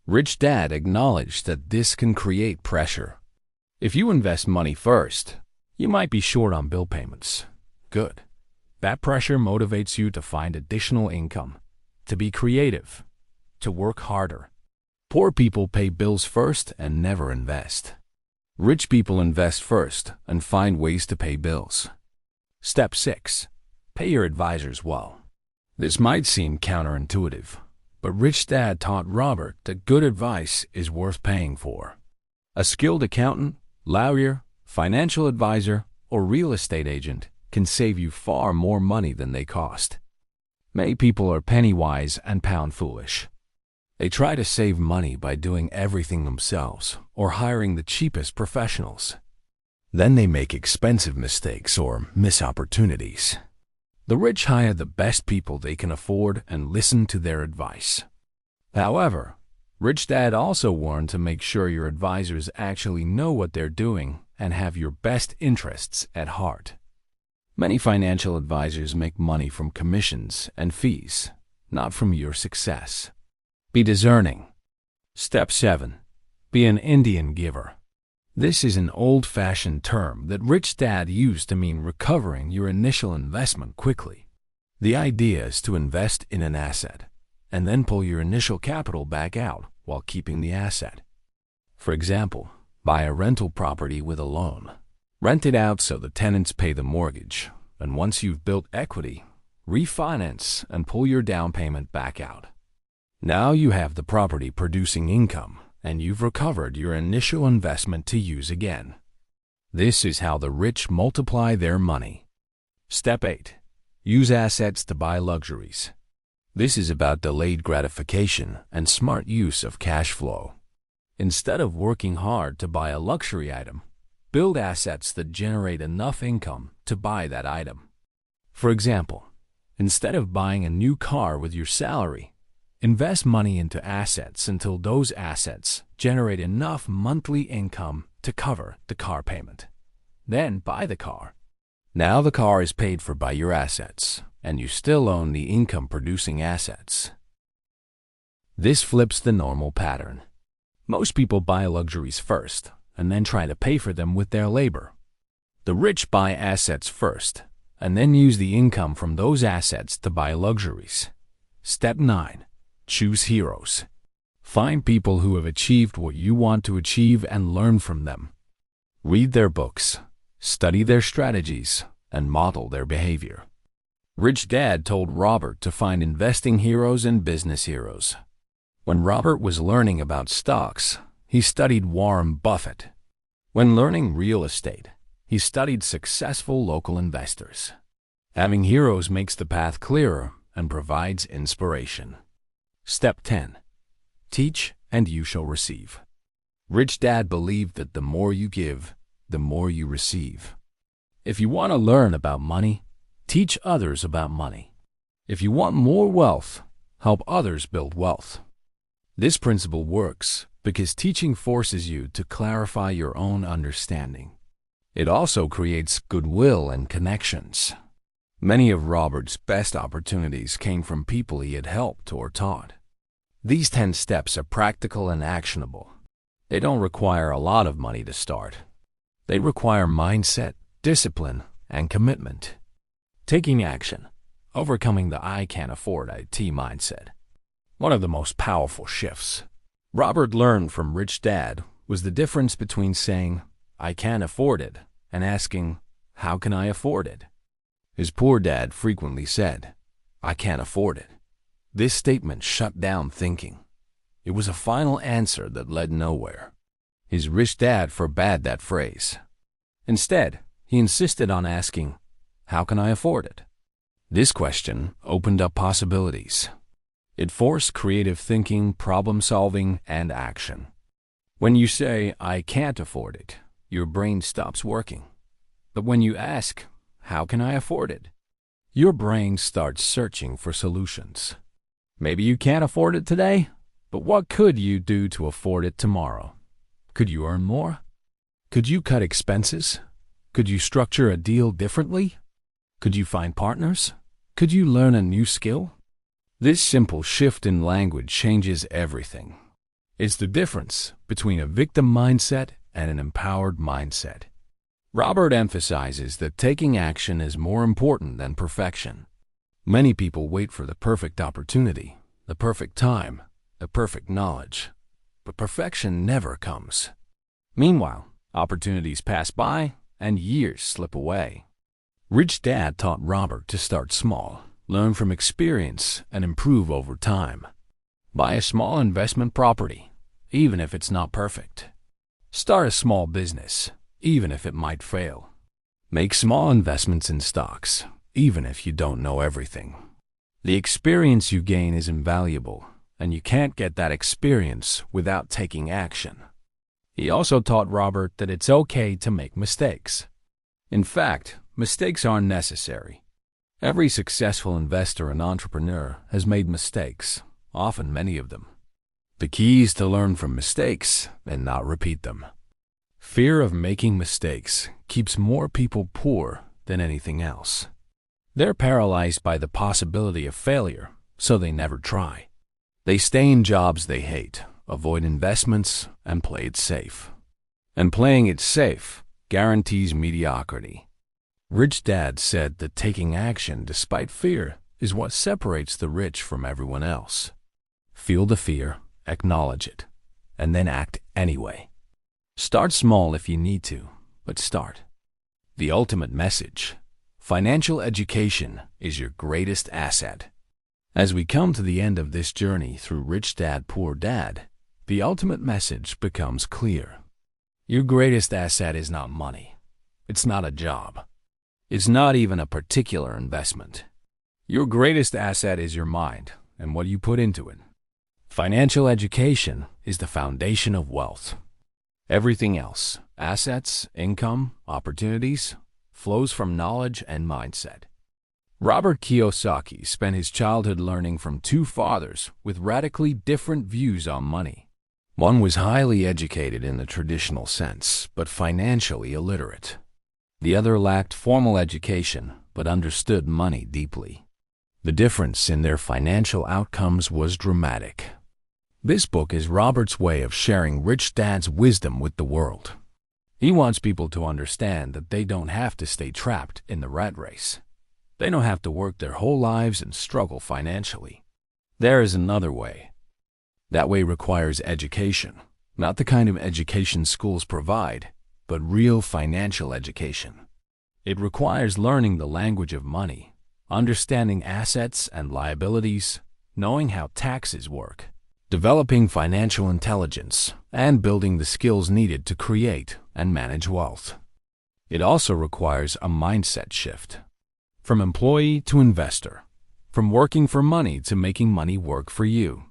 Rich Dad acknowledged that this can create pressure. If you invest money first, you might be short on bill payments. Good. That pressure motivates you to find additional income, to be creative, to work harder. Poor people pay bills first and never invest. Rich people invest first and find ways to pay bills. Step 6. Pay your advisors well. This might seem counterintuitive, but Rich Dad taught Robert that good advice is worth paying for. A skilled accountant, lawyer, financial advisor, or real estate agent can save you far more money than they cost. Many people are penny-wise and pound-foolish. They try to save money by doing everything themselves or hiring the cheapest professionals. Then they make expensive mistakes or miss opportunities. The rich hire the best people they can afford and listen to their advice. However, Rich Dad also warned to make sure your advisors actually know what they're doing and have your best interests at heart. Many financial advisors make money from commissions and fees, not from your success. Be discerning. Step 7. Be an Indian giver. This is an old-fashioned term that Rich Dad used to mean recovering your initial investment quickly. The idea is to invest in an asset and then pull your initial capital back out while keeping the asset. For example, buy a rental property with a loan. Rent it out so the tenants pay the mortgage, and once you've built equity, refinance and pull your down payment back out. Now you have the property producing income, and you've recovered your initial investment to use again. This is how the rich multiply their money. Step 8. Use assets to buy luxuries. This is about delayed gratification and smart use of cash flow. Instead of working hard to buy a luxury item, build assets that generate enough income to buy that item. For example, instead of buying a new car with your salary, invest money into assets until those assets generate enough monthly income to cover the car payment. Then buy the car. Now the car is paid for by your assets, and you still own the income-producing assets. This flips the normal pattern. Most people buy luxuries first, and then try to pay for them with their labor. The rich buy assets first, and then use the income from those assets to buy luxuries. Step 9. Choose heroes. Find people who have achieved what you want to achieve and learn from them. Read their books, study their strategies, and model their behavior. Rich Dad told Robert to find investing heroes and business heroes. When Robert was learning about stocks, he studied Warren Buffett. When learning real estate, he studied successful local investors. Having heroes makes the path clearer and provides inspiration. Step 10. Teach and you shall receive. Rich Dad believed that the more you give, the more you receive. If you want to learn about money, teach others about money. If you want more wealth, help others build wealth. This principle works because teaching forces you to clarify your own understanding. It also creates goodwill and connections. Many of Robert's best opportunities came from people he had helped or taught. These 10 steps are practical and actionable. They don't require a lot of money to start. They require mindset, discipline, and commitment. Taking action, overcoming the I can't afford it mindset. One of the most powerful shifts Robert learned from Rich Dad was the difference between saying, I can't afford it, and asking, how can I afford it? His poor dad frequently said, I can't afford it. This statement shut down thinking. It was a final answer that led nowhere. His rich dad forbade that phrase. Instead, he insisted on asking, how can I afford it? This question opened up possibilities. It forced creative thinking, problem solving, and action. When you say, I can't afford it, your brain stops working. But when you ask, how can I afford it? Your brain starts searching for solutions. Maybe you can't afford it today, but what could you do to afford it tomorrow? Could you earn more? Could you cut expenses? Could you structure a deal differently? Could you find partners? Could you learn a new skill? This simple shift in language changes everything. It's the difference between a victim mindset and an empowered mindset. Robert emphasizes that taking action is more important than perfection. Many people wait for the perfect opportunity, the perfect time, the perfect knowledge, but perfection never comes. Meanwhile, opportunities pass by and years slip away. Rich Dad taught Robert to start small, learn from experience, and improve over time. Buy a small investment property, even if it's not perfect. Start a small business, even if it might fail. Make small investments in stocks, even if you don't know everything. The experience you gain is invaluable, and you can't get that experience without taking action. He also taught Robert that it's okay to make mistakes. In fact, mistakes aren't necessary. Every successful investor and entrepreneur has made mistakes, often many of them. The key is to learn from mistakes and not repeat them. Fear of making mistakes keeps more people poor than anything else. They're paralyzed by the possibility of failure, so they never try. They stay in jobs they hate, avoid investments, and play it safe. And playing it safe guarantees mediocrity. Rich Dad said that taking action despite fear is what separates the rich from everyone else. Feel the fear, acknowledge it, and then act anyway. Start small if you need to, but start. The ultimate message: financial education is your greatest asset. As we come to the end of this journey through Rich Dad, Poor Dad, the ultimate message becomes clear. Your greatest asset is not money. It's not a job. It's not even a particular investment. Your greatest asset is your mind and what you put into it. Financial education is the foundation of wealth. Everything else, assets, income, opportunities, flows from knowledge and mindset. Robert Kiyosaki spent his childhood learning from two fathers with radically different views on money. One was highly educated in the traditional sense, but financially illiterate. The other lacked formal education, but understood money deeply. The difference in their financial outcomes was dramatic. This book is Robert's way of sharing Rich Dad's wisdom with the world. He wants people to understand that they don't have to stay trapped in the rat race. They don't have to work their whole lives and struggle financially. There is another way. That way requires education, not the kind of education schools provide, but real financial education. It requires learning the language of money, understanding assets and liabilities, knowing how taxes work, developing financial intelligence, and building the skills needed to create and manage wealth. It also requires a mindset shift. From employee to investor, from working for money to making money work for you,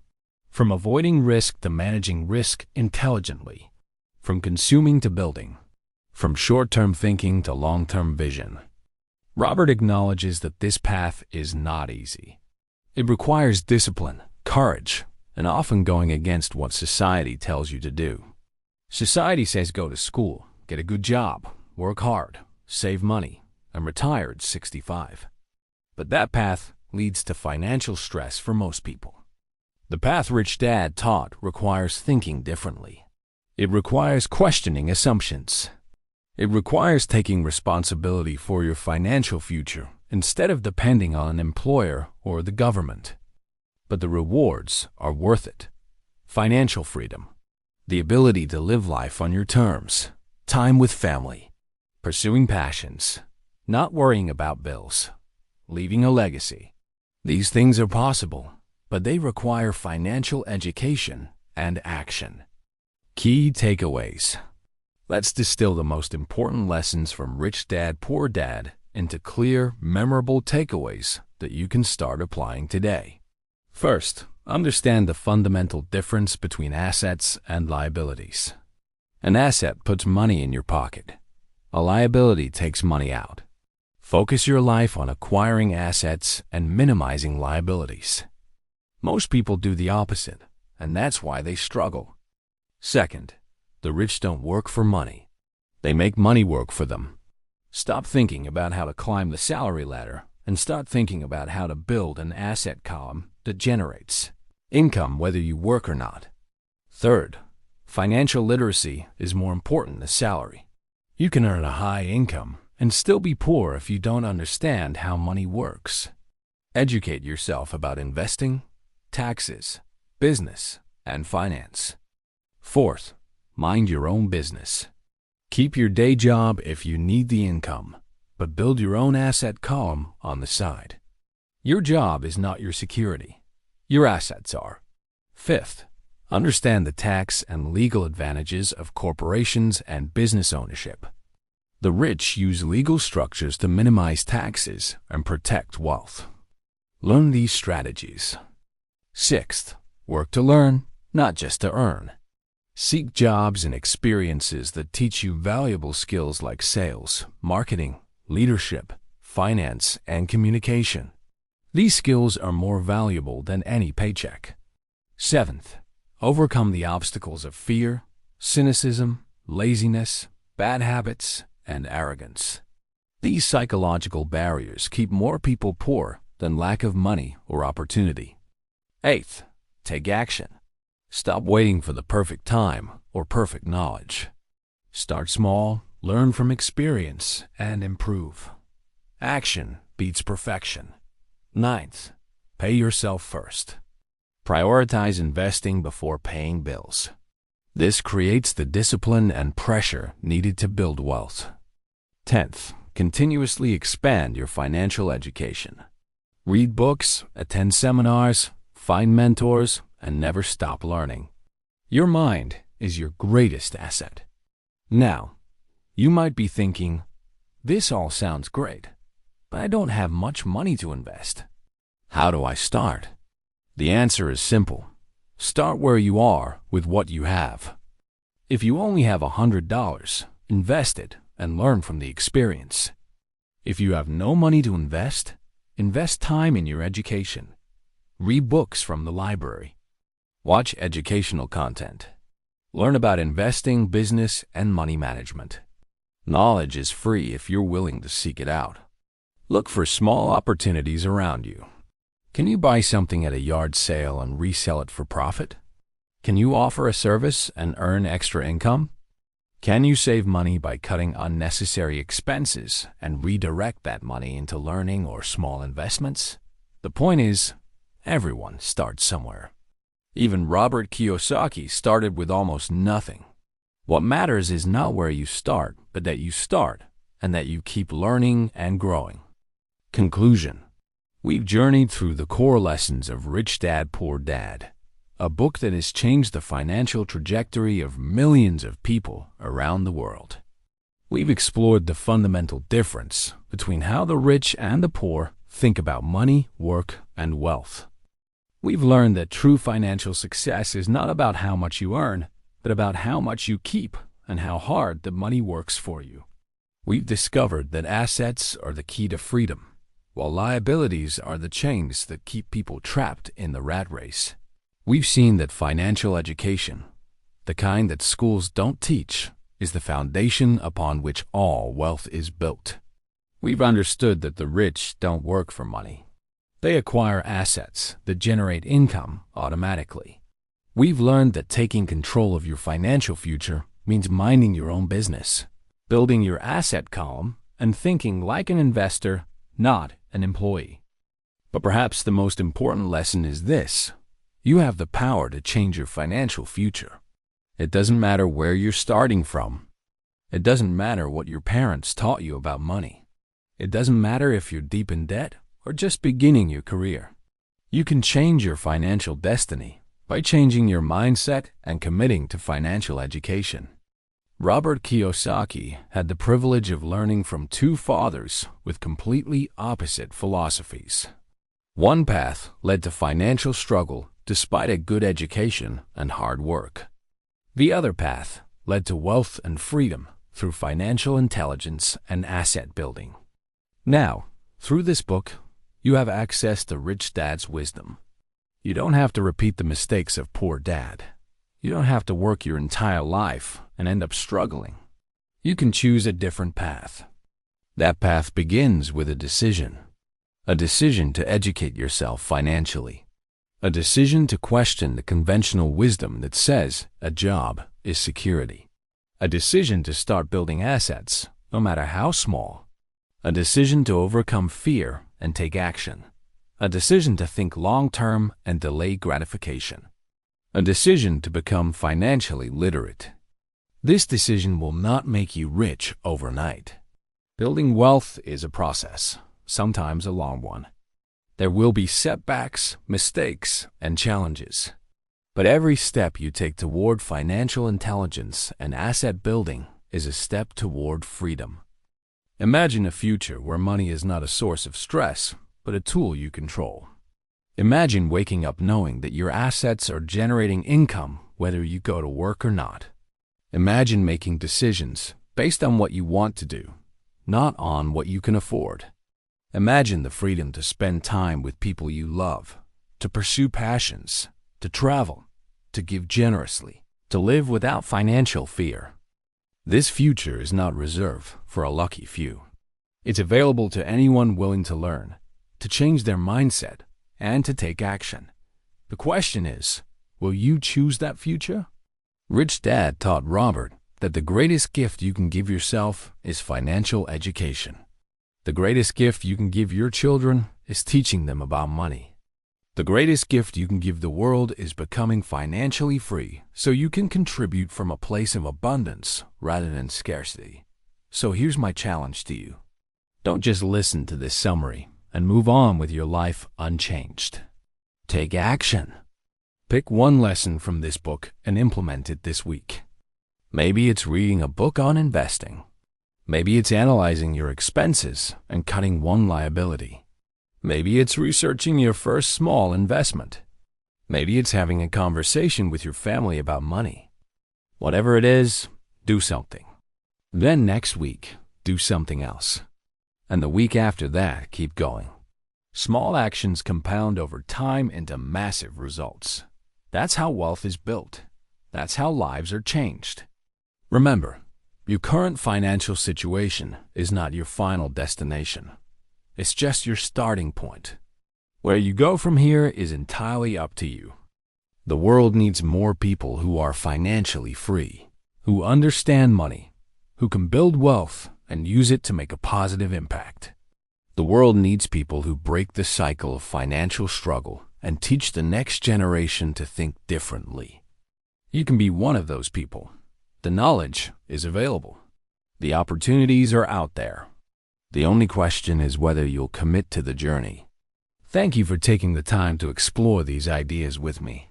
from avoiding risk to managing risk intelligently, from consuming to building, from short-term thinking to long-term vision. Robert acknowledges that this path is not easy. It requires discipline, courage, and often going against what society tells you to do. Society says go to school, get a good job, work hard, save money, and retire at 65. But that path leads to financial stress for most people. The path Rich Dad taught requires thinking differently. It requires questioning assumptions. It requires taking responsibility for your financial future instead of depending on an employer or the government. But the rewards are worth it. Financial freedom, the ability to live life on your terms, time with family, pursuing passions, not worrying about bills, leaving a legacy. These things are possible, but they require financial education and action. Key takeaways. Let's distill the most important lessons from Rich Dad, Poor Dad into clear, memorable takeaways that you can start applying today. First, understand the fundamental difference between assets and liabilities. An asset puts money in your pocket. A liability takes money out. Focus your life on acquiring assets and minimizing liabilities. Most people do the opposite, and that's why they struggle. Second, the rich don't work for money. They make money work for them. Stop thinking about how to climb the salary ladder and start thinking about how to build an asset column that generates income whether you work or not. Third, financial literacy is more important than salary. You can earn a high income and still be poor if you don't understand how money works. Educate yourself about investing, taxes, business, and finance. Fourth, mind your own business. Keep your day job if you need the income, but build your own asset column on the side. Your job is not your security. Your assets are. Fifth, understand the tax and legal advantages of corporations and business ownership. The rich use legal structures to minimize taxes and protect wealth. Learn these strategies. Sixth, work to learn, not just to earn. Seek jobs and experiences that teach you valuable skills like sales, marketing, leadership, finance, and communication. These skills are more valuable than any paycheck. Seventh, overcome the obstacles of fear, cynicism, laziness, bad habits, and arrogance. These psychological barriers keep more people poor than lack of money or opportunity. Eighth, take action. Stop waiting for the perfect time or perfect knowledge. Start small, learn from experience, and improve. Action beats perfection. Ninth, pay yourself first. Prioritize investing before paying bills. This creates the discipline and pressure needed to build wealth. 10th, continuously expand your financial education. Read books, attend seminars, find mentors, and never stop learning. Your mind is your greatest asset. Now, you might be thinking, this all sounds great, but I don't have much money to invest. How do I start? The answer is simple. Start where you are with what you have. If you only have $100, invest it and learn from the experience. If you have no money to invest, invest time in your education. Read books from the library. Watch educational content. Learn about investing, business, and money management. Knowledge is free if you're willing to seek it out. Look for small opportunities around you. Can you buy something at a yard sale and resell it for profit? Can you offer a service and earn extra income? Can you save money by cutting unnecessary expenses and redirect that money into learning or small investments? The point is, everyone starts somewhere. Even Robert Kiyosaki started with almost nothing. What matters is not where you start, but that you start and that you keep learning and growing. Conclusion. We've journeyed through the core lessons of Rich Dad, Poor Dad, a book that has changed the financial trajectory of millions of people around the world. We've explored the fundamental difference between how the rich and the poor think about money, work, and wealth. We've learned that true financial success is not about how much you earn, but about how much you keep and how hard the money works for you. We've discovered that assets are the key to freedom, while liabilities are the chains that keep people trapped in the rat race. We've seen that financial education, the kind that schools don't teach, is the foundation upon which all wealth is built. We've understood that the rich don't work for money. They acquire assets that generate income automatically. We've learned that taking control of your financial future means minding your own business, building your asset column, and thinking like an investor, not an employee. But perhaps the most important lesson is this: you have the power to change your financial future. It doesn't matter where you're starting from. It doesn't matter what your parents taught you about money. It doesn't matter if you're deep in debt or just beginning your career. You can change your financial destiny by changing your mindset and committing to financial education. Robert Kiyosaki had the privilege of learning from two fathers with completely opposite philosophies. One path led to financial struggle despite a good education and hard work. The other path led to wealth and freedom through financial intelligence and asset building. Now, through this book, you have access to Rich Dad's wisdom. You don't have to repeat the mistakes of Poor Dad. You don't have to work your entire life and end up struggling. You can choose a different path. That path begins with a decision to educate yourself financially, a decision to question the conventional wisdom that says a job is security, a decision to start building assets, no matter how small, a decision to overcome fear and take action, a decision to think long-term and delay gratification, a decision to become financially literate. This decision will not make you rich overnight. Building wealth is a process, sometimes a long one. There will be setbacks, mistakes, and challenges. But every step you take toward financial intelligence and asset building is a step toward freedom. Imagine a future where money is not a source of stress, but a tool you control. Imagine waking up knowing that your assets are generating income whether you go to work or not. Imagine making decisions based on what you want to do, not on what you can afford. Imagine the freedom to spend time with people you love, to pursue passions, to travel, to give generously, to live without financial fear. This future is not reserved for a lucky few. It's available to anyone willing to learn, to change their mindset, and to take action. The question is, will you choose that future? Rich Dad taught Robert that the greatest gift you can give yourself is financial education. The greatest gift you can give your children is teaching them about money. The greatest gift you can give the world is becoming financially free so you can contribute from a place of abundance rather than scarcity. So here's my challenge to you. Don't just listen to this summary and move on with your life unchanged. Take action. Pick one lesson from this book and implement it this week. Maybe it's reading a book on investing. Maybe it's analyzing your expenses and cutting one liability. Maybe it's researching your first small investment. Maybe it's having a conversation with your family about money. Whatever it is, do something. Then next week, do something else. And the week after that, keep going. Small actions compound over time into massive results. That's how wealth is built. That's how lives are changed. Remember, your current financial situation is not your final destination. It's just your starting point. Where you go from here is entirely up to you. The world needs more people who are financially free, who understand money, who can build wealth and use it to make a positive impact. The world needs people who break the cycle of financial struggle and teach the next generation to think differently. You can be one of those people. The knowledge is available. The opportunities are out there. The only question is whether you'll commit to the journey. Thank you for taking the time to explore these ideas with me.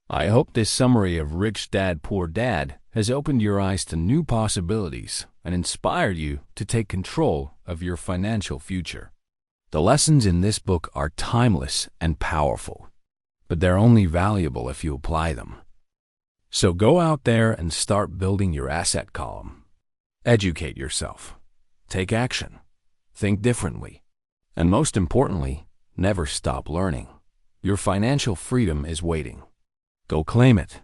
I hope this summary of Rich Dad, Poor Dad has opened your eyes to new possibilities and inspired you to take control of your financial future. The lessons in this book are timeless and powerful, but they're only valuable if you apply them. So go out there and start building your asset column. Educate yourself. Take action. Think differently. And most importantly, never stop learning. Your financial freedom is waiting. Go claim it.